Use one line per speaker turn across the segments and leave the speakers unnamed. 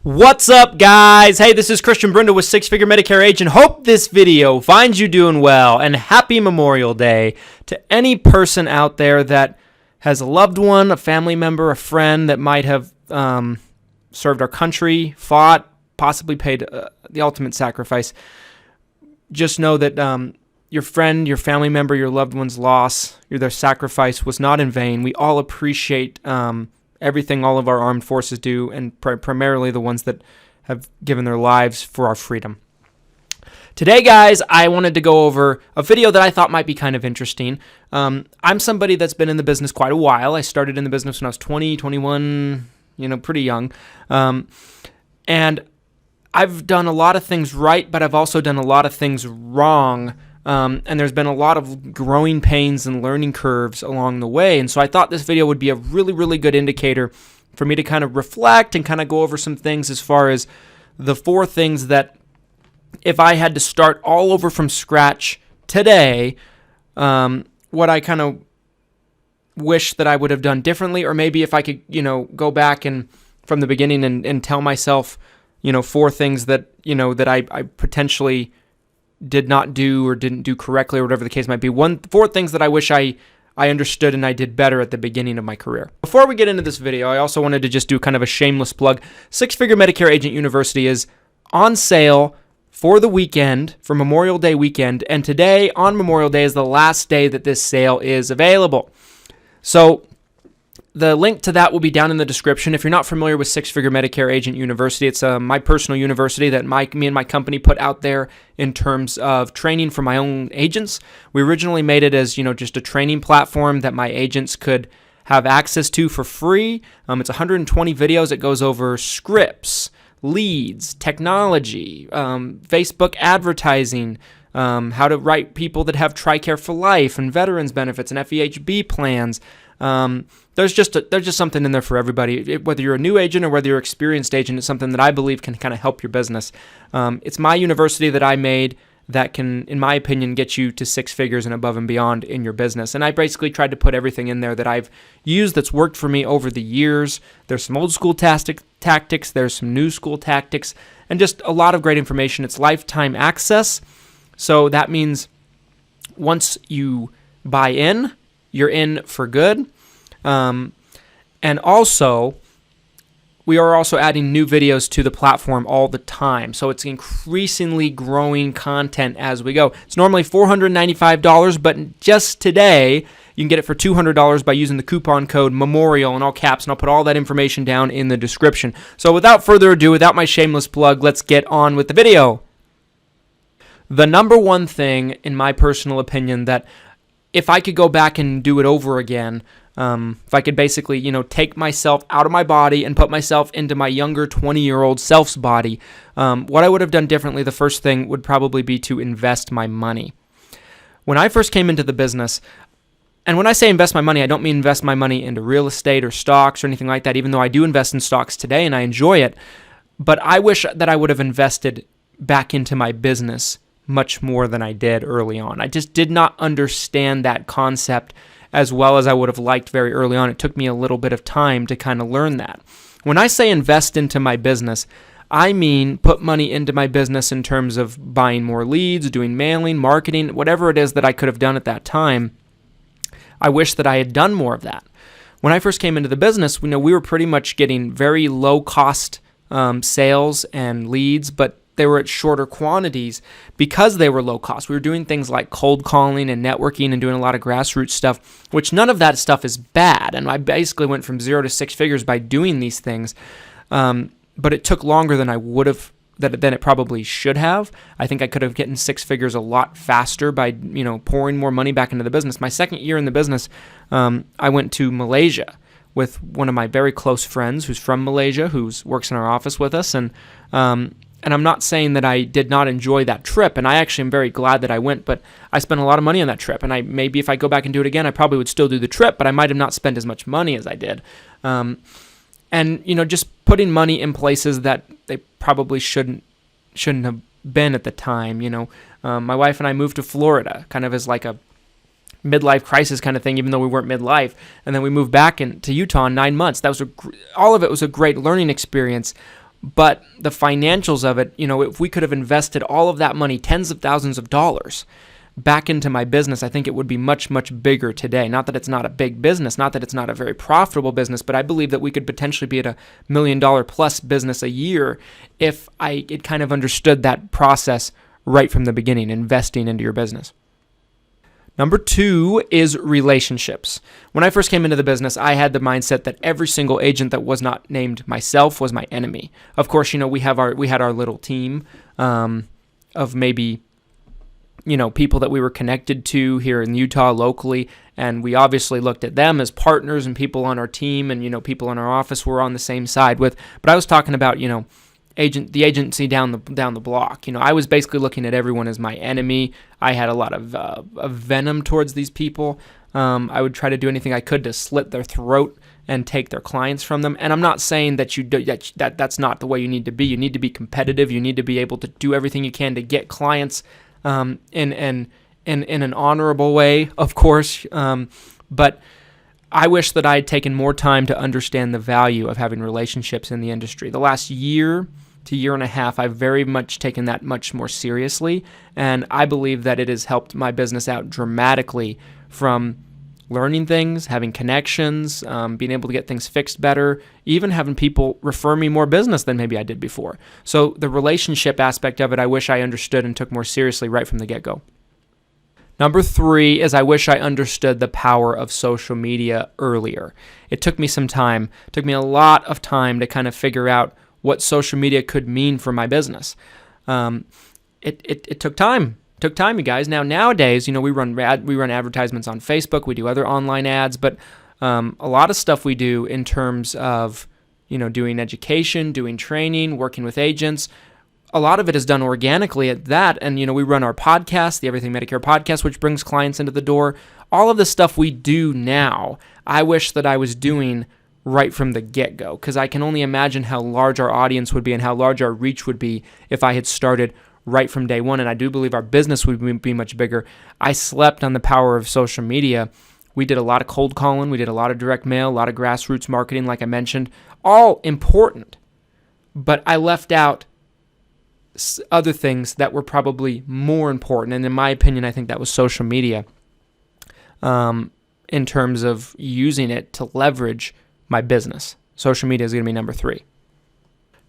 What's up, guys? Hey, this is Christian Brindle with Six Figure Medicare Agent. Hope this video finds you doing well, and happy Memorial Day to any person out there that has a loved one, a family member, a friend that might have served our country, fought, possibly paid the ultimate sacrifice. Just know that your friend, your family member, your loved one's loss, their sacrifice was not in vain. We all appreciate everything all of our armed forces do, and primarily the ones that have given their lives for our freedom. Today, guys, I wanted to go over a video that I thought might be kind of interesting. I'm somebody that's been in the business quite a while. I started in the business when I was 20, 21, pretty young. And I've done a lot of things right, but I've also done a lot of things wrong. And there's been a lot of growing pains and learning curves along the way. And so I thought this video would be a really, really good indicator for me to kind of reflect and kind of go over some things as far as the 4 things that if I had to start all over from scratch today, what I kind of wish that I would have done differently, or maybe if I could, go back and from the beginning and tell myself, 4 things that, that I potentially did not do or didn't do correctly, or whatever the case might be. 4 things that I wish I understood and I did better at the beginning of my career. Before we get into this video, I also wanted to just do kind of a shameless plug. Six Figure Medicare Agent University is on sale for the weekend, for Memorial Day weekend, and today on Memorial Day is the last day that this sale is available. So the link to that will be down in the description. If you're not familiar with Six Figure Medicare Agent University, it's my personal university that me and my company put out there in terms of training for my own agents. We originally made it as, just a training platform that my agents could have access to for free. It's 120 videos. It goes over scripts, leads, technology, Facebook advertising, how to write people that have TRICARE for life and veterans benefits and FEHB plans. There's just something in there for everybody. Whether you're a new agent or whether you're an experienced agent, it's something that I believe can kind of help your business. It's my university that I made that can, in my opinion, get you to 6 figures and above and beyond in your business. And I basically tried to put everything in there that I've used that's worked for me over the years. There's some old school tactics, there's some new school tactics, and just a lot of great information. It's lifetime access. So that means once you buy in, you're in for good. And also, we are also adding new videos to the platform all the time. So it's increasingly growing content as we go. It's normally $495, but just today, you can get it for $200 by using the coupon code MEMORIAL in all caps, and I'll put all that information down in the description. So without further ado, without my shameless plug, let's get on with the video. The number one thing, in my personal opinion, that if I could go back and do it over again, if I could basically, take myself out of my body and put myself into my younger 20-year-old self's body, what I would have done differently, the first thing would probably be to invest my money. When I first came into the business, and when I say invest my money, I don't mean invest my money into real estate or stocks or anything like that, even though I do invest in stocks today and I enjoy it, but I wish that I would have invested back into my business much more than I did early on. I just did not understand that concept as well as I would have liked very early on. It took me a little bit of time to kind of learn that. When I say invest into my business, I mean put money into my business in terms of buying more leads, doing mailing, marketing, whatever it is that I could have done at that time. I wish that I had done more of that. When I first came into the business, we were pretty much getting very low cost sales and leads, but they were at shorter quantities because they were low cost. We were doing things like cold calling and networking and doing a lot of grassroots stuff, which none of that stuff is bad. And I basically went from 0 to 6 figures by doing these things. But it took longer than I would have, than it probably should have. I think I could have gotten 6 figures a lot faster by, pouring more money back into the business. My second year in the business, I went to Malaysia with one of my very close friends who's from Malaysia, who works in our office with us. And I'm not saying that I did not enjoy that trip, and I actually am very glad that I went, but I spent a lot of money on that trip, and maybe if I go back and do it again, I probably would still do the trip, but I might have not spent as much money as I did. And, just putting money in places that they probably shouldn't have been at the time. My wife and I moved to Florida, kind of as like a midlife crisis kind of thing, even though we weren't midlife. And then we moved back to Utah in 9 months. That was all of it was a great learning experience. But the financials of it, if we could have invested all of that money, tens of thousands of dollars, back into my business, I think it would be much, much bigger today. Not that it's not a big business, not that it's not a very profitable business, but I believe that we could potentially be at $1 million plus business a year if I had kind of understood that process right from the beginning, investing into your business. Number 2 is relationships. When I first came into the business, I had the mindset that every single agent that was not named myself was my enemy. Of course, we had our little team of maybe people that we were connected to here in Utah locally, and we obviously looked at them as partners and people on our team, and people in our office were on the same side with. But I was talking about the agency down the block. I was basically looking at everyone as my enemy. I had a lot of venom towards these people. I would try to do anything I could to slit their throat and take their clients from them. And I'm not saying that that's not the way you need to be. You need to be competitive. You need to be able to do everything you can to get clients in an honorable way, of course. But I wish that I had taken more time to understand the value of having relationships in the industry. The last year to year and a half, I've very much taken that much more seriously, and I believe that it has helped my business out dramatically from learning things, having connections, being able to get things fixed better, even having people refer me more business than maybe I did before. So the relationship aspect of it, I wish I understood and took more seriously right from the get-go. Number 3 is I wish I understood the power of social media earlier. It took me some time. It took me a lot of time to kind of figure out what social media could mean for my business. It took time. It took time, you guys. Nowadays, we run advertisements on Facebook. We do other online ads, but a lot of stuff we do in terms of doing education, doing training, working with agents. A lot of it is done organically at that, and we run our podcast, the Everything Medicare Podcast, which brings clients into the door. All of the stuff we do now, I wish that I was doing right from the get-go, because I can only imagine how large our audience would be and how large our reach would be if I had started right from day one, and I do believe our business would be much bigger. I slept on the power of social media. We did a lot of cold calling, we did a lot of direct mail, a lot of grassroots marketing, like I mentioned, all important, but I left out other things that were probably more important, and in my opinion, I think that was social media, in terms of using it to leverage my business. Social media is going to be number 3.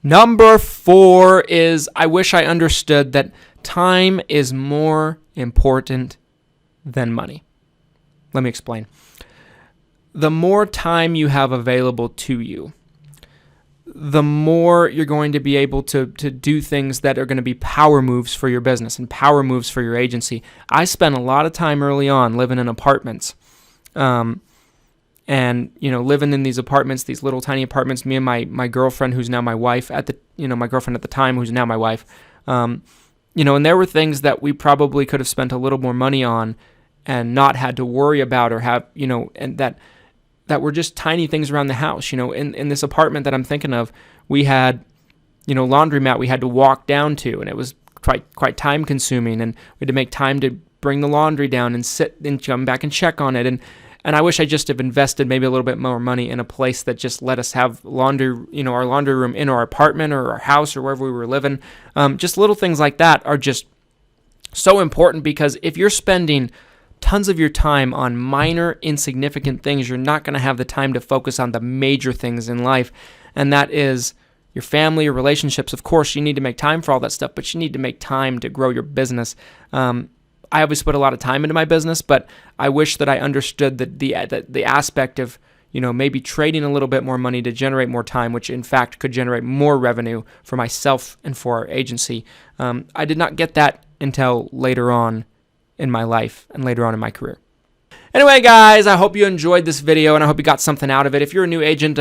Number 4 is I wish I understood that time is more important than money. Let me explain. The more time you have available to you, the more you're going to be able to do things that are going to be power moves for your business and power moves for your agency. I spent a lot of time early on living in apartments, and living in these apartments, these little tiny apartments. Me and my girlfriend, who's now my wife, my girlfriend at the time, who's now my wife. And there were things that we probably could have spent a little more money on and not had to worry about, or have and that were just tiny things around the house. In this apartment that I'm thinking of, we had, laundromat we had to walk down to, and it was quite time consuming, and we had to make time to bring the laundry down and sit and come back and check on it. And I wish I just have invested maybe a little bit more money in a place that just let us have laundry, our laundry room in our apartment or our house or wherever we were living. Just little things like that are just so important, because if you're spending tons of your time on minor, insignificant things, you're not going to have the time to focus on the major things in life, and that is your family, your relationships. Of course, you need to make time for all that stuff, but you need to make time to grow your business. I obviously put a lot of time into my business, but I wish that I understood the aspect of maybe trading a little bit more money to generate more time, which in fact could generate more revenue for myself and for our agency. I did not get that until later on in my life and later on in my career. Anyway, guys, I hope you enjoyed this video, and I hope you got something out of it. If you're a new agent,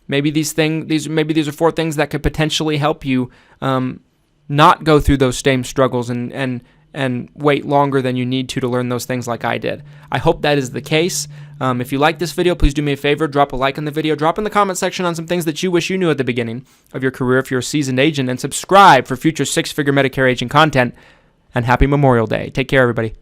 maybe these are 4 things that could potentially help you not go through those same struggles and wait longer than you need to learn those things like I did. I hope that is the case. If you like this video, please do me a favor, drop a like on the video, drop in the comment section on some things that you wish you knew at the beginning of your career if you're a seasoned agent, and subscribe for future 6-figure Medicare agent content. And happy Memorial Day. Take care, everybody.